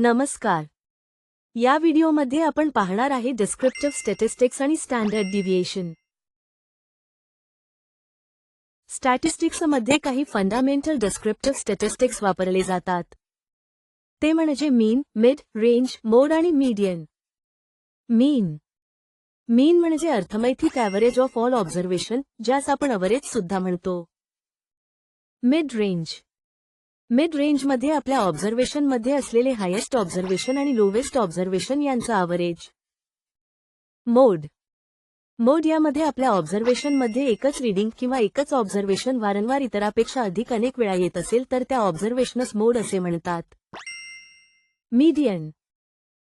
नमस्कार. या व्हिडिओमध्ये आपण पाहणार आहे डिस्क्रिप्टिव्ह स्टॅटिस्टिक्स आणि स्टँडर्ड डिव्हिएशन. स्टॅटिस्टिक्समध्ये काही फंडामेंटल डिस्क्रिप्टिव्ह स्टॅटिस्टिक्स वापरले जातात. ते म्हणजे मीन, मिड, रेंज, मोड आणि मीडियन. मीन म्हणजे अर्थमैथिक ॲव्हरेज ऑफ ऑल ऑब्झर्वेशन, ज्यास आपण अव्हरेज सुद्धा म्हणतो. मिड रेंजमध्ये आपल्या ऑब्झर्वेशनमध्ये असलेले हायेस्ट ऑब्झर्वेशन आणि लोवेस्ट ऑब्झर्वेशन यांचा ॲव्हरेज. मोड यामध्ये आपल्या ऑब्झर्वेशनमध्ये एकच रीडिंग किंवा एकच ऑब्झर्वेशन वारंवार इतरापेक्षा अधिक अनेक वेळा येत असेल तर त्या ऑब्झर्वेशनस मोड असे म्हणतात. मीडियन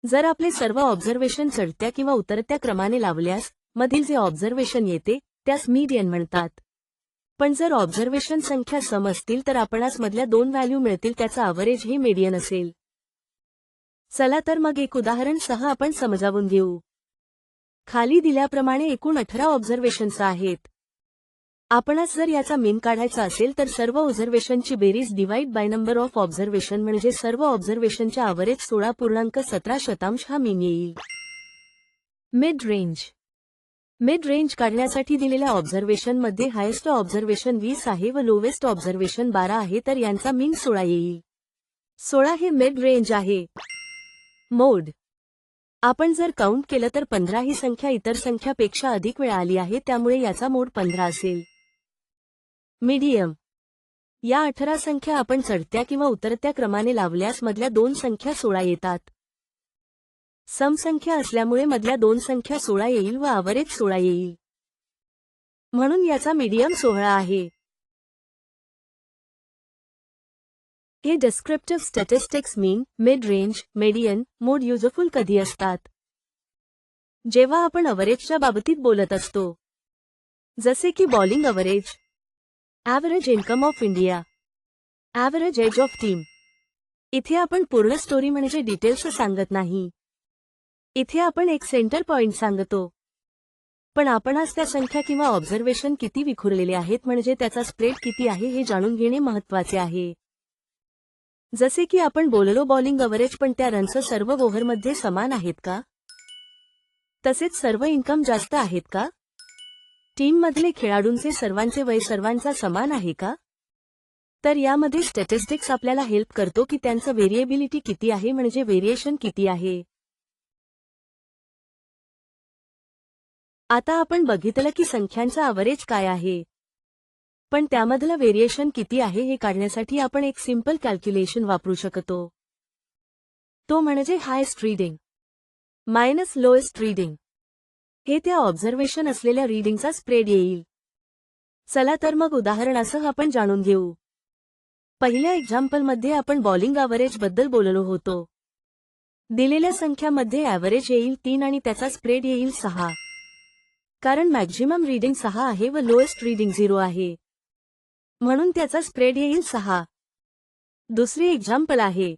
जर आपले सर्व ऑब्झर्वेशन चढत्या किंवा उतरत्या क्रमाने लावल्यास मधील जे ऑब्झर्वेशन येते त्यास मीडियन म्हणतात. पण जर ऑब्झर्वेशन संख्या सम असतील तर आपणास मधल्या दोन व्हॅल्यू मिळतील त्याचा ॲव्हरेज हे मीडियन असेल. चला तर मग एक उदाहरण सह आपण समजावून घेऊ. खाली दिल्याप्रमाणे एकूण 18 ऑब्झर्वेशन्स आहेत. आपणास जर याचा मीन काढायचा असेल तर सर्व ऑब्झर्वेशनची बेरीज divide by number of observation म्हणजे सर्व ऑब्झर्वेशनच्या ॲव्हरेज 16.17% हा मीन येईल. मिड रेंज काढण्यासाठी दिलेल्या ऑब्झर्वेशनमध्ये हायेस्ट ऑब्झर्वेशन 20 आहे व लोवेस्ट ऑब्झर्वेशन 12 आहे तर यांचा मीन 16 येईल. 16 हे मिड रेंज आहे. मोड आपण जर काउंट केलं तर 15 ही संख्या इतर संख्यापेक्षा अधिक वेळा आली आहे त्यामुळे याचा मोड 15 असेल. मीडियम या 18 संख्या आपण चढत्या किंवा उतरत्या क्रमाने लावल्यास मधल्या दोन संख्या 16 येतात. सम संख्या असल्यामुळे मधल्या दोन संख्या 16 येईल व ॲव्हरेज 16 येईल. म्हणून याचा मीडियम 16 आहे. हे डिस्क्रिप्टिव्ह स्टॅटिस्टिक्स मीन, मिड रेंज, मीडियन, मोड युजफुल कधी असतात? जेव्हा आपण ॲव्हरेजच्या बाबतीत बोलत असतो. जसे की bowling average, average income of India, average age of team. इथे आपण पूर्ण स्टोरी म्हणजे डिटेल्स सांगत नाही. इथे आपण एक सेंटर पॉइंट सांगतो. पण आपणास त्या संख्या किंवा ऑब्झर्वेशन किती विखुरलेले आहेत म्हणजे त्याचा स्प्रेड किती आहे हे जाणून घेणे महत्त्वाचे आहे. जसे की आपण बोललो बॉलिंग ॲव्हरेज, पण त्या रन्स सर्व ओव्हरमध्ये समान आहेत का? तसेच सर्व इन्कम जास्त आहेत का? टीममधले खेळाडूंचे सर्वांचे वय सर्वांचा समान आहे का? तर यामध्ये स्टॅटिस्टिक्स आपल्याला हेल्प करतो की त्यांचं व्हेरिएबिलिटी किती आहे म्हणजे व्हेरिएशन किती आहे. आता आपण बघितलं की संख्यांचा ॲव्हरेज काय आहे, पण त्यामधलं व्हेरिएशन किती आहे हे काढण्यासाठी आपण एक सिंपल कॅल्क्युलेशन वापरू शकतो. तो म्हणजे highest reading minus lowest reading. हे त्या ऑब्झर्वेशन असलेल्या रीडिंगचा स्प्रेड येईल. चला तर मग उदाहरणासह आपण जाणून घेऊ. पहिल्या एक्झाम्पलमध्ये आपण बॉलिंग ॲव्हरेज बद्दल बोललो होतो. दिलेल्या संख्यामध्ये ॲव्हरेज येईल 3 आणि त्याचा स्प्रेड येईल 6. कारण मॅक्झिमम रीडिंग 6 आहे व लोएस्ट रीडिंग 0 आहे. म्हणून त्याचा स्प्रेड येईल 6. दुसरी एक्झाम्पल आहे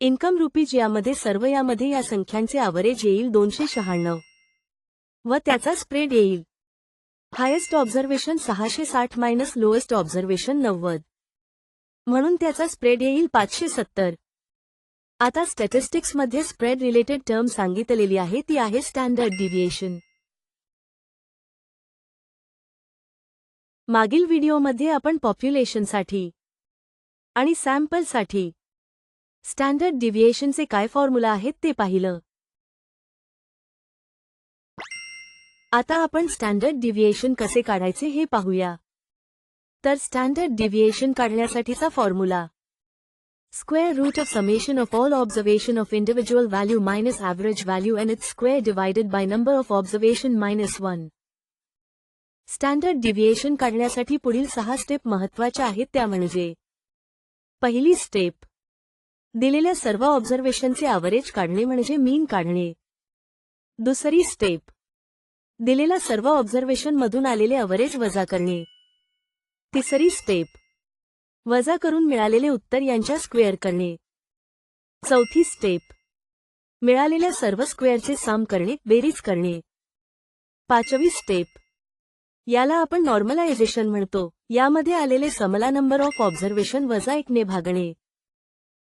इन्कम रुपीज, यामध्ये सर्व यामध्ये या संख्यांचे ॲव्हरेज येईल 296 व त्याचा स्प्रेड येईल highest observation 660 minus lowest observation 90. म्हणून त्याचा स्प्रेड येईल 570. आता स्टॅटिस्टिक्समध्ये स्प्रेड रिलेटेड टर्म सांगितलेली आहे ती आहे स्टँडर्ड डिव्हिएशन. मागील व्हिडिओमध्ये आपण पॉप्युलेशनसाठी आणि सॅम्पलसाठी स्टँडर्ड डिव्हिएशनचे काय फॉर्म्युला आहेत ते पाहिलं. आता आपण स्टँडर्ड डिव्हिएशन कसे काढायचे हे पाहूया. तर स्टँडर्ड डिव्हिएशन काढण्यासाठीचा formula square root of summation of all observation of individual value minus average value and its square divided by number of observation minus 1. Standard deviation काढण्यासाठी पुढील 6 स्टेप महत्त्वाच्या आहेत त्या म्हणजे पहिली स्टेप दिलेल्या सर्व ऑब्झर्वेशनचे ॲव्हरेज काढणे म्हणजे मीन काढणे. दुसरी स्टेप दिलेल्या सर्व ऑब्झर्वेशनमधून आलेले ॲव्हरेज वजा करणे. तिसरी स्टेप वजा करून मिळालेले उत्तर यांच्या स्क्वेअर करणे. चौथी स्टेप मिळालेल्या सर्व स्क्वेअरचे सम करणे, बेरीज करणे. पाचवी स्टेप याला आपण नॉर्मलायझेशन म्हणतो. यामध्ये आलेले समला नंबर ऑफ ऑब्झर्वेशन वजा 1 ने भागणे.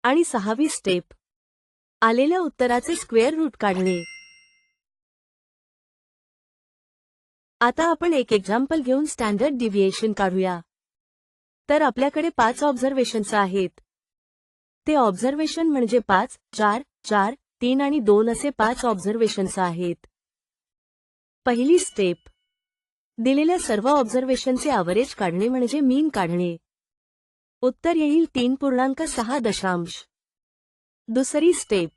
आणि 6वी स्टेप आलेल्या उत्तराचे स्क्वेअर रूट काढणे. आता आपण एक एक्झाम्पल घेऊन स्टँडर्ड डिव्हिएशन काढूया. तर आपल्याकडे 5 ऑब्झर्वेशन्स आहेत. ते ऑब्झर्वेशन म्हणजे 5, 4, 4, 3 आणि 2 असे 5 ऑब्झर्वेशन्स आहेत. पहिली स्टेप, दिलेल्या सर्व ऑब्झर्वेशनचे ॲव्हरेज काढणे म्हणजे मीन काढणे. उत्तर येईल 3.6. दुसरी स्टेप,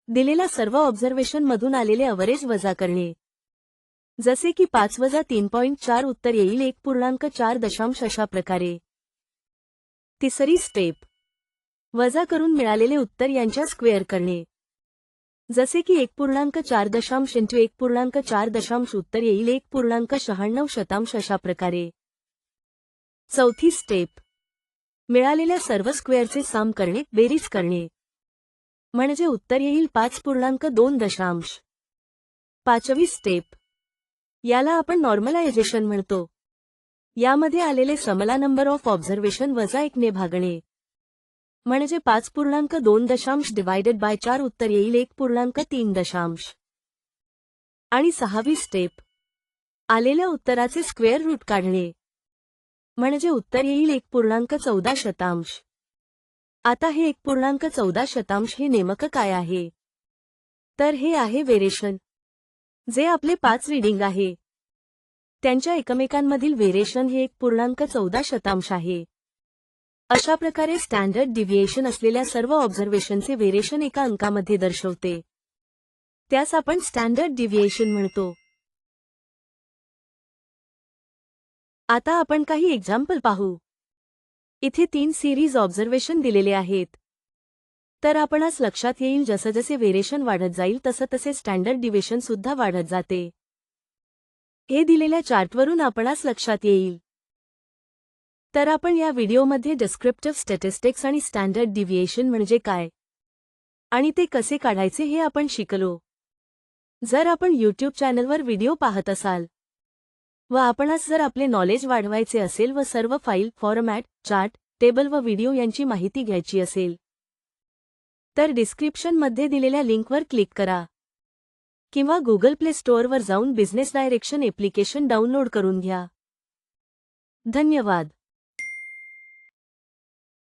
दिलेल्या सर्व ऑब्झर्वेशन मधून आलेले ॲव्हरेज वजा करणे. जसे की 5 वजा 3.4 उत्तर येईल 1.4. अशा प्रकारे. तिसरी स्टेप, वजा करून मिळालेले उत्तर यांच्या स्क्वेअर करणे. जसे की 1.4 इंटू 1.4 उत्तर येईल 1.96 अशा प्रकारे. चौथी स्टेप, मिळालेल्या सर्व स्क्वेअरचे सम करणे, बेरीज करणे. म्हणजे उत्तर येईल 5.2. पाचवी स्टेप, याला आपण नॉर्मलायझेशन म्हणतो. यामध्ये आलेले समला नंबर ऑफ ऑब्झर्वेशन वजा 1 ने भागणे. म्हणजे 5.2 डिवायडेड बाय 4 उत्तर येईल 1.3. आणि सहावी स्टेप, आलेल्या उत्तराचे स्क्वेअर रूट काढणे. म्हणजे उत्तर येईल 1.14. आता हे 1.14 हे नेमकं काय आहे? तर हे आहे व्हेरिएशन. जे आपले 5 रीडिंग आहे त्यांच्या एकमेकांमधील व्हेरिएशन हे 1.14 आहे. अशा प्रकारे स्टँडर्ड डिव्हिएशन असलेल्या सर्व ऑब्झर्वेशनचे व्हेरिएशन एका अंकामध्ये दर्शवते. त्यास आपण स्टँडर्ड डिव्हिएशन म्हणतो. आता आपण काही एक्झाम्पल पाहू. इथे 3 सिरीज ऑब्झर्वेशन दिलेले आहेत. तर आपणास लक्षात येईल जसजसे व्हेरिएशन वाढत जाईल तसतसे स्टँडर्ड डिव्हिएशन सुद्धा वाढत जाते. हे दिलेल्या चार्टवरून आपणास लक्षात येईल. तर आपण या व्हिडिओमध्ये डिस्क्रिप्टिव्ह स्टॅटिस्टिक्स आणि स्टँडर्ड डिव्हिएशन म्हणजे काय आणि ते कसे काढायचे हे आपण शिकलो. जर आपण YouTube चॅनलवर व्हिडिओ पाहत असाल व आपणास जर आपले नॉलेज वाढवायचे असेल व सर्व फाईल, फॉर्मॅट, चार्ट, टेबल व व्हिडिओ यांची माहिती घ्यायची असेल तर डिस्क्रिप्शनमध्ये दिलेल्या लिंकवर क्लिक करा किंवा Google Play स्टोअरवर जाऊन बिझनेस डायरेक्शन ॲप्लिकेशन डाउनलोड करून घ्या. धन्यवाद.